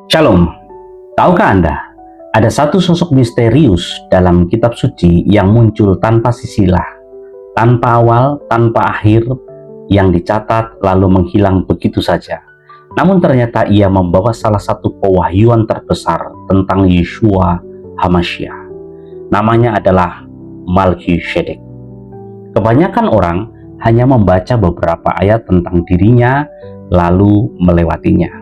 Shalom, tahukah Anda, ada satu sosok misterius dalam kitab suci yang muncul tanpa sisilah, tanpa awal, tanpa akhir, yang dicatat lalu menghilang begitu saja. Namun ternyata ia membawa salah satu pewahyuan terbesar tentang Yeshua HaMashiach. Namanya adalah Melkisedek. Kebanyakan orang hanya membaca beberapa ayat tentang dirinya lalu melewatinya.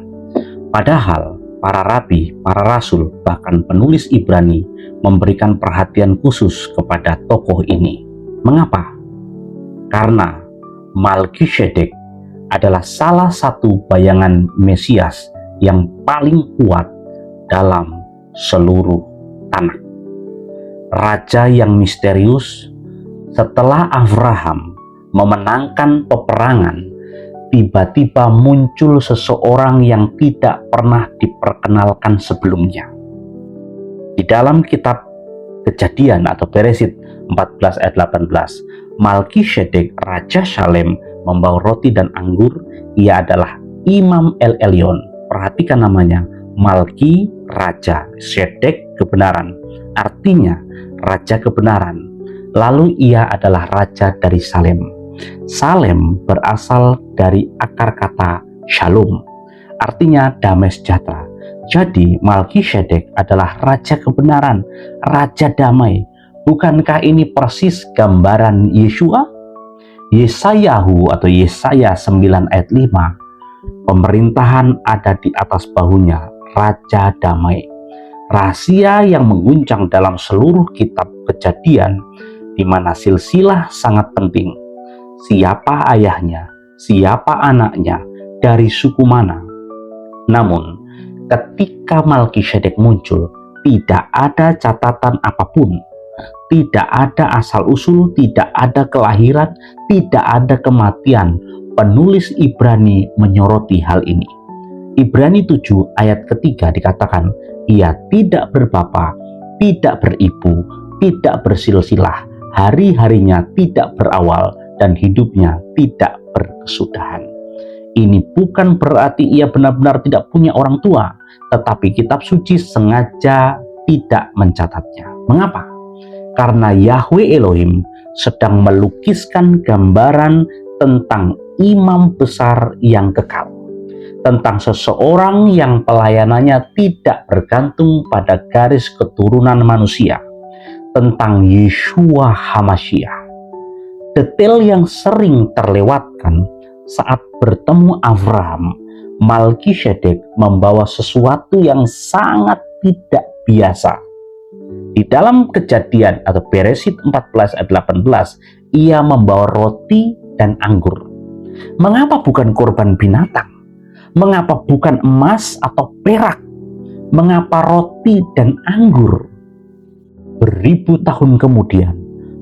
Padahal para rabi, para rasul, bahkan penulis Ibrani memberikan perhatian khusus kepada tokoh ini. Mengapa? Karena Melkisedek adalah salah satu bayangan Mesias yang paling kuat dalam seluruh tanah. Raja yang misterius setelah Abraham memenangkan peperangan, tiba-tiba muncul seseorang yang tidak pernah diperkenalkan sebelumnya. Di dalam kitab Kejadian atau Beresit 14 ayat 18, Melkisedek Raja Salem membawa roti dan anggur. Ia adalah Imam El Elyon. Perhatikan namanya, Malki, Raja, Sedek, kebenaran. Artinya Raja kebenaran. Lalu ia adalah Raja dari Salem. Salem berasal dari akar kata Shalom, artinya damai sejahtera. Jadi Melkisedek adalah Raja kebenaran, Raja damai. Bukankah ini persis gambaran Yeshua? Yesayahu atau Yesaya 9 ayat 5, pemerintahan ada di atas bahunya, Raja damai. Rahasia yang mengguncang dalam seluruh kitab Kejadian, di mana silsilah sangat penting. Siapa ayahnya, siapa anaknya, dari suku mana. Namun, ketika Melkisedek muncul, tidak ada catatan apapun. Tidak ada asal-usul, tidak ada kelahiran, tidak ada kematian. Penulis Ibrani menyoroti hal ini. Ibrani 7 ayat ketiga dikatakan, ia tidak berbapa, tidak beribu, tidak bersilsilah, hari-harinya tidak berawal, dan hidupnya tidak berkesudahan. Ini bukan berarti ia benar-benar tidak punya orang tua, tetapi kitab suci sengaja tidak mencatatnya. Mengapa? Karena Yahweh Elohim sedang melukiskan gambaran tentang imam besar yang kekal, tentang seseorang yang pelayanannya tidak bergantung pada garis keturunan manusia, tentang Yeshua HaMashiach. Detail yang sering terlewatkan saat bertemu Abraham, Melkisedek membawa sesuatu yang sangat tidak biasa. Di dalam Kejadian atau Beresit 14 ayat 18, ia membawa roti dan anggur. Mengapa bukan korban binatang? Mengapa bukan emas atau perak? Mengapa roti dan anggur? Beribu tahun kemudian,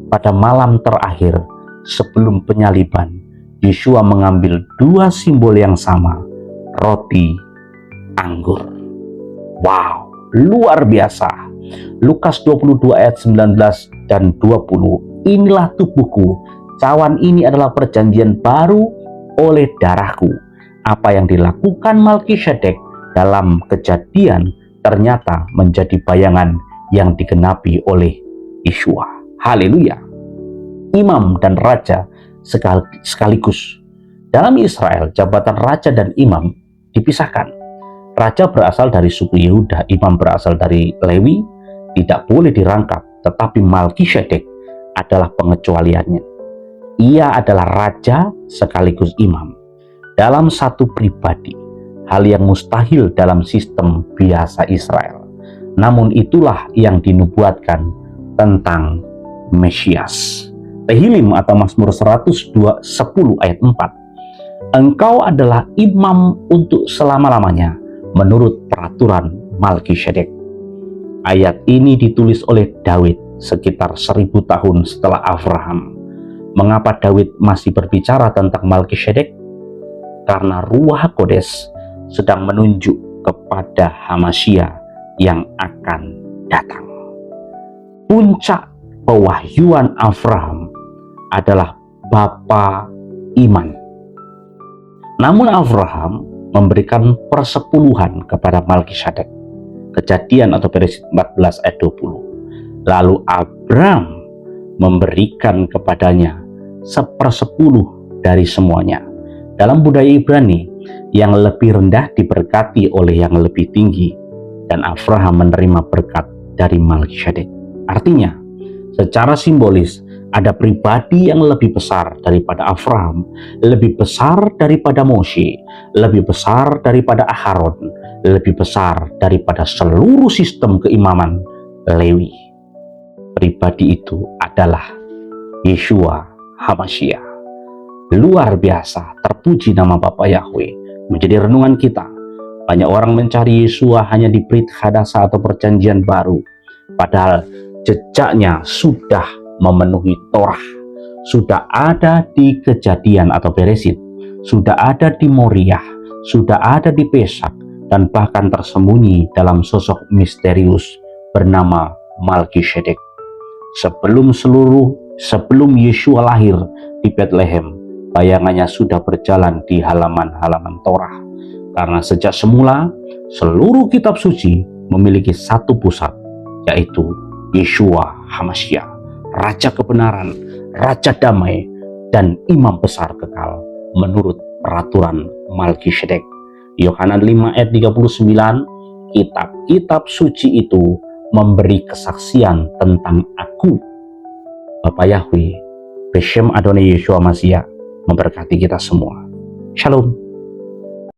pada malam terakhir sebelum penyaliban, Yeshua mengambil dua simbol yang sama, roti, anggur. Wow, luar biasa. Lukas 22 ayat 19 dan 20. Inilah tubuhku, cawan ini adalah perjanjian baru oleh darahku. Apa yang dilakukan Melkisedek dalam Kejadian ternyata menjadi bayangan yang digenapi oleh Yeshua. Haleluya. Imam dan raja sekaligus. Dalam Israel, jabatan raja dan imam dipisahkan. Raja berasal dari suku Yehuda, imam berasal dari Lewi, tidak boleh dirangkap, tetapi Melkisedek adalah pengecualiannya. Ia adalah raja sekaligus imam dalam satu pribadi, hal yang mustahil dalam sistem biasa Israel. Namun itulah yang dinubuatkan tentang Mesias. Tehillim atau Mazmur 110 ayat 4. Engkau adalah imam untuk selama-lamanya menurut peraturan Melkisedek. Ayat ini ditulis oleh Daud sekitar 1000 tahun setelah Abraham. Mengapa Daud masih berbicara tentang Melkisedek? Karena Ruach Kodes sedang menunjuk kepada HaMashiach yang akan datang. Puncak pewahyuan Abraham adalah bapa iman. Namun Abraham memberikan persepuluhan kepada Melkisedek. Kejadian atau Bereshit 14 ayat 20. Lalu Abram memberikan kepadanya 1/10 dari semuanya. Dalam budaya Ibrani, yang lebih rendah diberkati oleh yang lebih tinggi, dan Abraham menerima berkat dari Melkisedek. Artinya, secara simbolis, ada pribadi yang lebih besar daripada Abraham, lebih besar daripada Mose, lebih besar daripada Aharon, lebih besar daripada seluruh sistem keimaman Lewi. Pribadi itu adalah Yeshua HaMashiach. Luar biasa, terpuji nama Bapa Yahweh. Menjadi renungan kita. Banyak orang mencari Yeshua hanya di Brit Hadasa atau Perjanjian Baru, padahal jejaknya sudah memenuhi Torah, sudah ada di Kejadian atau Bereshit, sudah ada di Moriah, sudah ada di Pesak, dan bahkan tersembunyi dalam sosok misterius bernama Melkisedek. Sebelum Yeshua lahir di Bethlehem, bayangannya sudah berjalan di halaman-halaman Torah. Karena sejak semula, seluruh kitab suci memiliki satu pusat, yaitu Yeshua HaMashiach, Raja kebenaran, Raja damai, dan Imam besar kekal menurut peraturan Melkisedek. Yohanan 5 ayat 39, kitab-kitab suci itu memberi kesaksian tentang aku. Bapa Yahweh, Beshem Adonai Yeshua Mashiach, memberkati kita semua. Shalom.